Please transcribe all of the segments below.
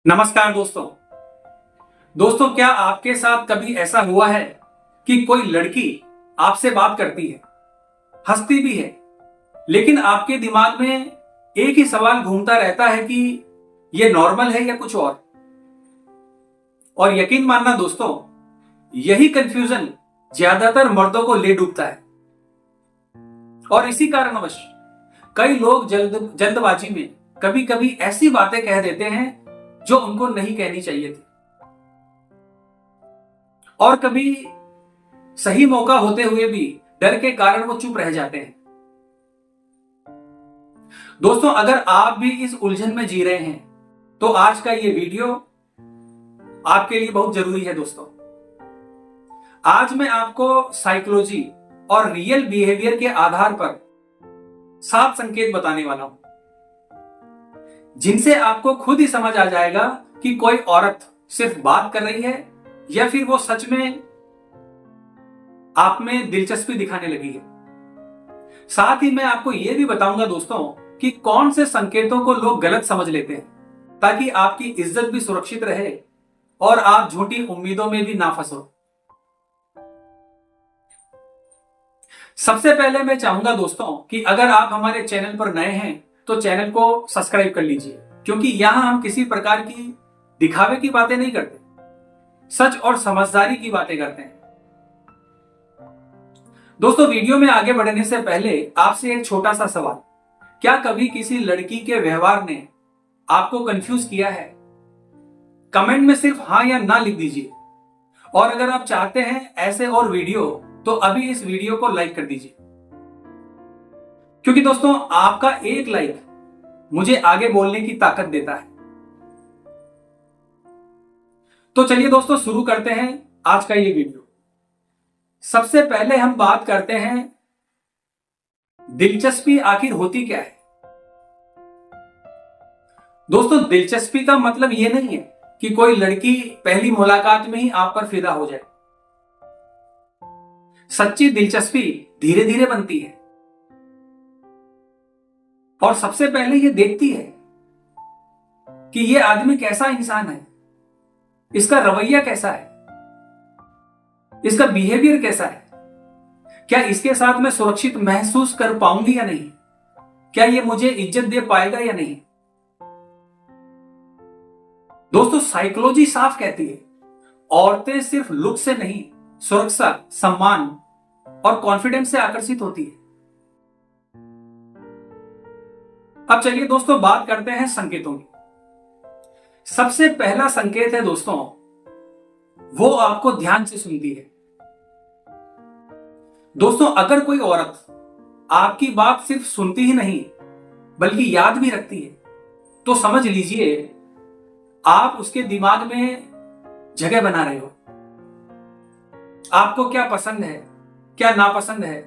नमस्कार दोस्तों। दोस्तों, क्या आपके साथ कभी ऐसा हुआ है कि कोई लड़की आपसे बात करती है, हंसती भी है, लेकिन आपके दिमाग में एक ही सवाल घूमता रहता है कि यह नॉर्मल है या कुछ और यकीन मानना दोस्तों, यही कंफ्यूजन ज्यादातर मर्दों को ले डूबता है। और इसी कारणवश कई लोग जल्दबाजी में कभी कभी ऐसी बातें कह देते हैं जो उनको नहीं कहनी चाहिए थी, और कभी सही मौका होते हुए भी डर के कारण वो चुप रह जाते हैं। दोस्तों, अगर आप भी इस उलझन में जी रहे हैं तो आज का ये वीडियो आपके लिए बहुत जरूरी है। दोस्तों, आज मैं आपको साइकोलॉजी और रियल बिहेवियर के आधार पर 7 संकेत बताने वाला हूं, जिनसे आपको खुद ही समझ आ जाएगा कि कोई औरत सिर्फ बात कर रही है या फिर वो सच में आप में दिलचस्पी दिखाने लगी है। साथ ही मैं आपको यह भी बताऊंगा दोस्तों कि कौन से संकेतों को लोग गलत समझ लेते हैं, ताकि आपकी इज्जत भी सुरक्षित रहे और आप झूठी उम्मीदों में भी ना फंसो। सबसे पहले मैं चाहूंगा दोस्तों कि अगर आप हमारे चैनल पर नए हैं तो चैनल को सब्सक्राइब कर लीजिए, क्योंकि यहां हम किसी प्रकार की दिखावे की बातें नहीं करते, सच और समझदारी की बातें करते हैं। दोस्तों, वीडियो में आगे बढ़ने से पहले आपसे एक छोटा सा सवाल, क्या कभी किसी लड़की के व्यवहार ने आपको कंफ्यूज किया है? कमेंट में सिर्फ हां या ना लिख दीजिए, और अगर आप चाहते हैं ऐसे और वीडियो तो अभी इस वीडियो को लाइक कर दीजिए, क्योंकि दोस्तों आपका एक लाइक मुझे आगे बोलने की ताकत देता है। तो चलिए दोस्तों, शुरू करते हैं आज का ये वीडियो। सबसे पहले हम बात करते हैं दिलचस्पी आखिर होती क्या है। दोस्तों, दिलचस्पी का मतलब यह नहीं है कि कोई लड़की पहली मुलाकात में ही आप पर फिदा हो जाए। सच्ची दिलचस्पी धीरे धीरे बनती है, और सबसे पहले ये देखती है कि ये आदमी कैसा इंसान है, इसका रवैया कैसा है, इसका बिहेवियर कैसा है, क्या इसके साथ मैं सुरक्षित महसूस कर पाऊंगी या नहीं, क्या ये मुझे इज्जत दे पाएगा या नहीं। दोस्तों, साइकोलॉजी साफ कहती है, औरतें सिर्फ लुक से नहीं, सुरक्षा, सम्मान और कॉन्फिडेंस से आकर्षित होती है। अब चलिए दोस्तों, बात करते हैं संकेतों की। सबसे पहला संकेत है दोस्तों, वो आपको ध्यान से सुनती है। दोस्तों, अगर कोई औरत आपकी बात सिर्फ सुनती ही नहीं बल्कि याद भी रखती है, तो समझ लीजिए आप उसके दिमाग में जगह बना रहे हो। आपको क्या पसंद है, क्या नापसंद है,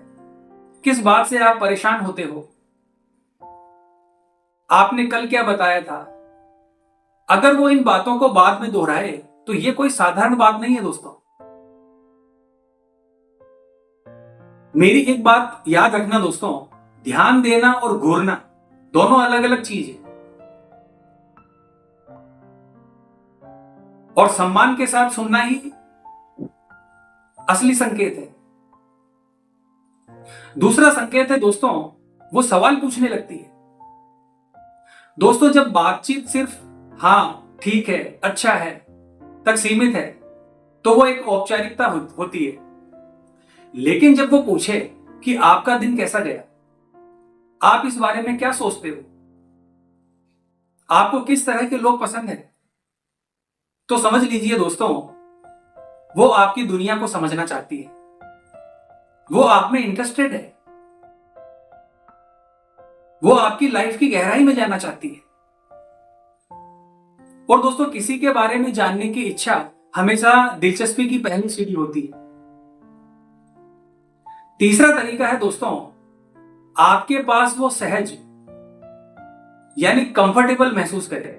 किस बात से आप परेशान होते हो, आपने कल क्या बताया था। अगर वो इन बातों को बाद में दोहराए तो ये कोई साधारण बात नहीं है। दोस्तों, मेरी एक बात याद रखना दोस्तों, ध्यान देना और घूरना दोनों अलग अलग चीज है, और सम्मान के साथ सुनना ही असली संकेत है। दूसरा संकेत है दोस्तों, वो सवाल पूछने लगती है। दोस्तों, जब बातचीत सिर्फ हां, ठीक है, अच्छा है तक सीमित है तो वो एक औपचारिकता होती है, लेकिन जब वो पूछे कि आपका दिन कैसा गया, आप इस बारे में क्या सोचते हो, आपको किस तरह के लोग पसंद हैं, तो समझ लीजिए दोस्तों वो आपकी दुनिया को समझना चाहती है, वो आप में इंटरेस्टेड है, वो आपकी लाइफ की गहराई में जाना चाहती है। और दोस्तों, किसी के बारे में जानने की इच्छा हमेशा दिलचस्पी की पहली सीढ़ी होती है। तीसरा तरीका है दोस्तों, आपके पास वो सहज यानी कंफर्टेबल महसूस करे।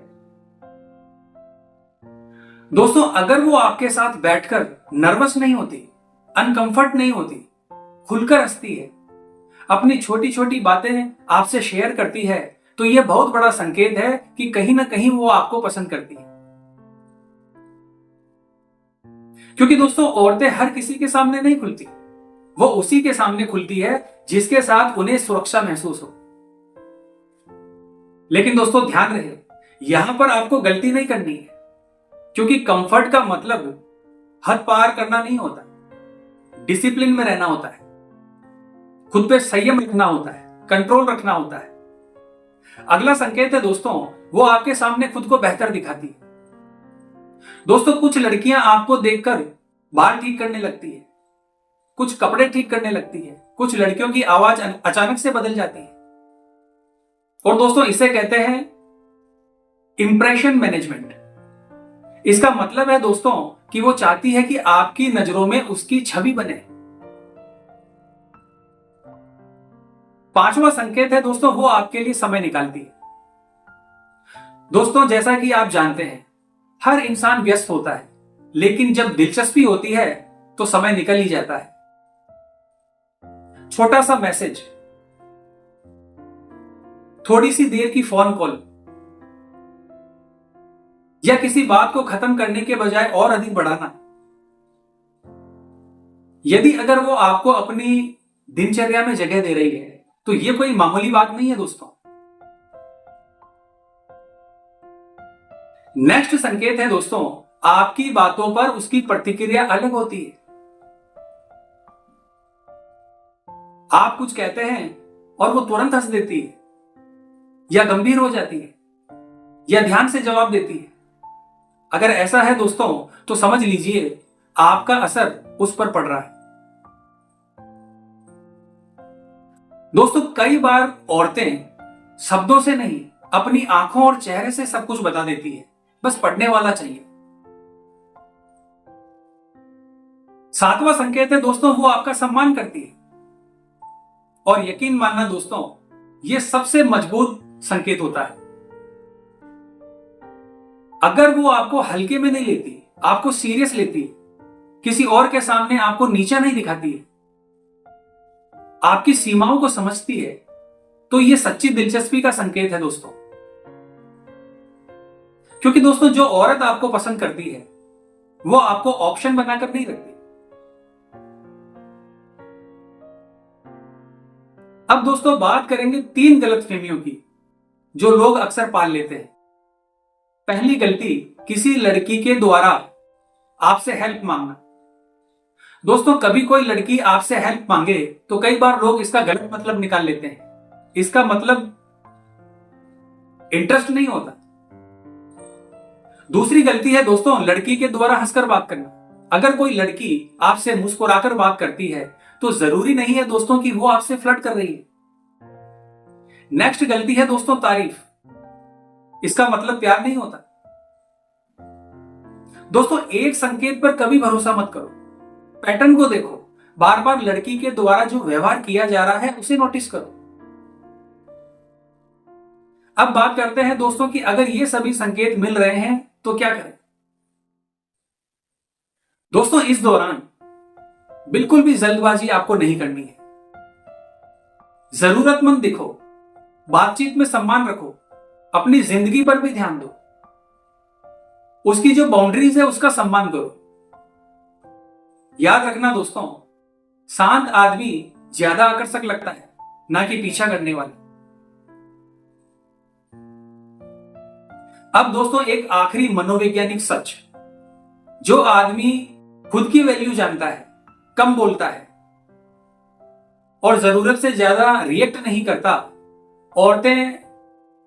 दोस्तों, अगर वो आपके साथ बैठकर नर्वस नहीं होती, अनकंफर्ट नहीं होती, खुलकर हंसती है, अपनी छोटी छोटी बातें आपसे शेयर करती है, तो यह बहुत बड़ा संकेत है कि कहीं ना कहीं वो आपको पसंद करती है। क्योंकि दोस्तों औरतें हर किसी के सामने नहीं खुलती, वो उसी के सामने खुलती है जिसके साथ उन्हें सुरक्षा महसूस हो। लेकिन दोस्तों ध्यान रहे, यहां पर आपको गलती नहीं करनी है, क्योंकि कंफर्ट का मतलब हद पार करना नहीं होता, डिसिप्लिन में रहना होता है, खुद पे संयम रखना होता है, कंट्रोल रखना होता है। अगला संकेत है दोस्तों, वो आपके सामने खुद को बेहतर दिखाती है। दोस्तों कुछ लड़कियां आपको देखकर बाल ठीक करने लगती है, कुछ कपड़े ठीक करने लगती है, कुछ लड़कियों की आवाज अचानक से बदल जाती है। और दोस्तों इसे कहते हैं इंप्रेशन मैनेजमेंट। इसका मतलब है दोस्तों कि वो चाहती है कि आपकी नजरों में उसकी छवि बने। पांचवा संकेत है दोस्तों, वो आपके लिए समय निकालती है। दोस्तों जैसा कि आप जानते हैं, हर इंसान व्यस्त होता है, लेकिन जब दिलचस्पी होती है तो समय निकल ही जाता है। छोटा सा मैसेज, थोड़ी सी देर की फोन कॉल, या किसी बात को खत्म करने के बजाय और अधिक बढ़ाना, यदि अगर वो आपको अपनी दिनचर्या में जगह दे रही है तो ये कोई मामूली बात नहीं है दोस्तों। नेक्स्ट संकेत है दोस्तों, आपकी बातों पर उसकी प्रतिक्रिया अलग होती है। आप कुछ कहते हैं और वो तुरंत हंस देती है, या गंभीर हो जाती है, या ध्यान से जवाब देती है। अगर ऐसा है दोस्तों तो समझ लीजिए आपका असर उस पर पड़ रहा है। दोस्तों कई बार औरतें शब्दों से नहीं, अपनी आंखों और चेहरे से सब कुछ बता देती है, बस पढ़ने वाला चाहिए। सातवां संकेत है दोस्तों, वो आपका सम्मान करती है। और यकीन मानना दोस्तों, यह सबसे मजबूत संकेत होता है। अगर वो आपको हल्के में नहीं लेती, आपको सीरियस लेती, किसी और के सामने आपको नीचा नहीं दिखाती है, आपकी सीमाओं को समझती है, तो यह सच्ची दिलचस्पी का संकेत है दोस्तों। क्योंकि दोस्तों जो औरत आपको पसंद करती है वो आपको ऑप्शन बनाकर नहीं रखती। अब दोस्तों बात करेंगे 3 गलतफहमियों की जो लोग अक्सर पाल लेते हैं। पहली गलती, किसी लड़की के द्वारा आपसे हेल्प मांगना। दोस्तों कभी कोई लड़की आपसे हेल्प मांगे तो कई बार लोग इसका गलत मतलब निकाल लेते हैं। इसका मतलब इंटरेस्ट नहीं होता। दूसरी गलती है दोस्तों, लड़की के द्वारा हंसकर बात करना। अगर कोई लड़की आपसे मुस्कुराकर बात करती है तो जरूरी नहीं है दोस्तों कि वो आपसे फ्लर्ट कर रही है। नेक्स्ट गलती है दोस्तों, तारीफ। इसका मतलब प्यार नहीं होता। दोस्तों एक संकेत पर कभी भरोसा मत करो, पैटर्न को देखो। बार बार लड़की के द्वारा जो व्यवहार किया जा रहा है उसे नोटिस करो। अब बात करते हैं दोस्तों कि अगर ये सभी संकेत मिल रहे हैं तो क्या करें। दोस्तों इस दौरान बिल्कुल भी जल्दबाजी आपको नहीं करनी है। जरूरतमंद दिखो, बातचीत में सम्मान रखो, अपनी जिंदगी पर भी ध्यान दो, उसकी जो बाउंड्रीज है उसका सम्मान करो। याद रखना दोस्तों, शांत आदमी ज्यादा आकर्षक लगता है, ना कि पीछा करने वाला। अब दोस्तों एक आखिरी मनोवैज्ञानिक सच, जो आदमी खुद की वैल्यू जानता है, कम बोलता है और जरूरत से ज्यादा रिएक्ट नहीं करता, औरतें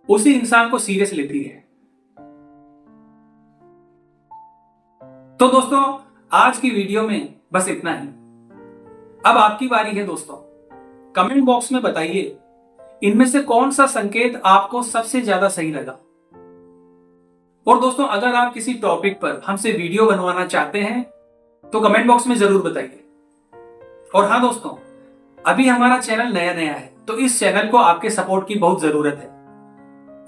उसी इंसान को सीरियस लेती है। तो दोस्तों आज की वीडियो में बस इतना ही। अब आपकी बारी है दोस्तों, कमेंट बॉक्स में बताइए इनमें से कौन सा संकेत आपको सबसे ज्यादा सही लगा। और दोस्तों अगर आप किसी टॉपिक पर हमसे वीडियो बनवाना चाहते हैं तो कमेंट बॉक्स में जरूर बताइए। और हाँ दोस्तों, अभी हमारा चैनल नया नया है तो इस चैनल को आपके सपोर्ट की बहुत जरूरत है,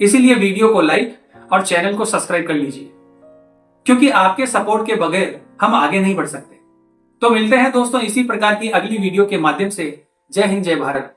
इसीलिए वीडियो को लाइक और चैनल को सब्सक्राइब कर लीजिए, क्योंकि आपके सपोर्ट के बगैर हम आगे नहीं बढ़ सकते। तो मिलते हैं दोस्तों इसी प्रकार की अगली वीडियो के माध्यम से। जय हिंद, जय भारत।